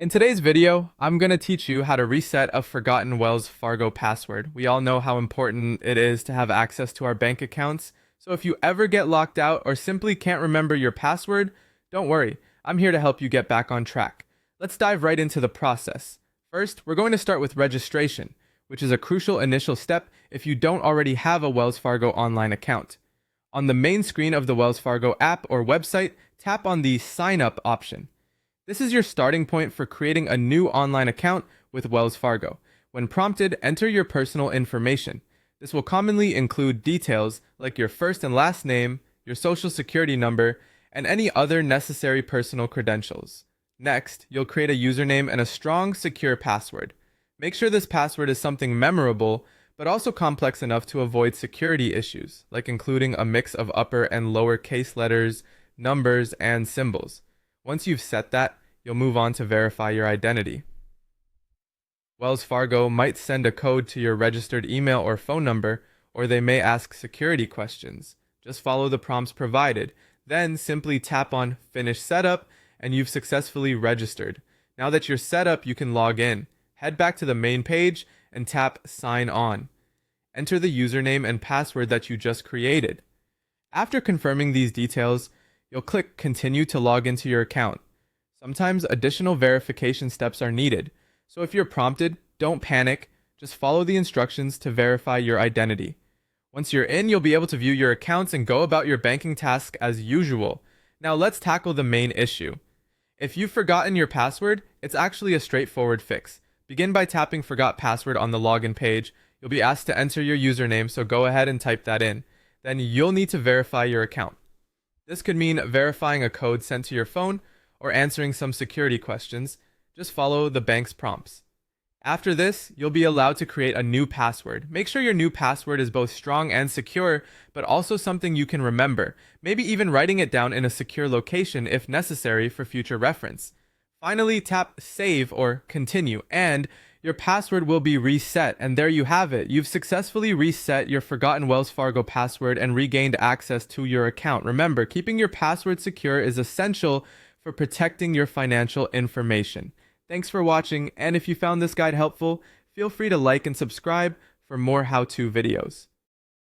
In today's video, I'm going to teach you how to reset a forgotten Wells Fargo password. We all know how important it is to have access to our bank accounts, so if you ever get locked out or simply can't remember your password, don't worry, I'm here to help you get back on track. Let's dive right into the process. First, we're going to start with registration, which is a crucial initial step if you don't already have a Wells Fargo online account. On the main screen of the Wells Fargo app or website, tap on the Sign Up option. This is your starting point for creating a new online account with Wells Fargo. When prompted, enter your personal information. This will commonly include details like your first and last name, your social security number, and any other necessary personal credentials. Next, you'll create a username and a strong, secure password. Make sure this password is something memorable, but also complex enough to avoid security issues, like including a mix of upper and lower case letters, numbers, and symbols. Once you've set that, you'll move on to verify your identity. Wells Fargo might send a code to your registered email or phone number, or they may ask security questions. Just follow the prompts provided, then simply tap on Finish Setup, and you've successfully registered. Now that you're set up, you can log in. Head back to the main page and tap Sign On. Enter the username and password that you just created. After confirming these details, you'll click Continue to log into your account. Sometimes additional verification steps are needed, so if you're prompted, don't panic, just follow the instructions to verify your identity. Once you're in, you'll be able to view your accounts and go about your banking tasks as usual. Now let's tackle the main issue. If you've forgotten your password, it's actually a straightforward fix. Begin by tapping Forgot Password on the login page. You'll be asked to enter your username, so go ahead and type that in. Then you'll need to verify your account. This could mean verifying a code sent to your phone or answering some security questions. Just follow the bank's prompts. After this, you'll be allowed to create a new password. Make sure your new password is both strong and secure, but also something you can remember, maybe even writing it down in a secure location if necessary for future reference. Finally, tap Save or Continue, and your password will be reset, and there you have it. You've successfully reset your forgotten Wells Fargo password and regained access to your account. Remember, keeping your password secure is essential for protecting your financial information. Thanks for watching, and if you found this guide helpful, feel free to like and subscribe for more how-to videos.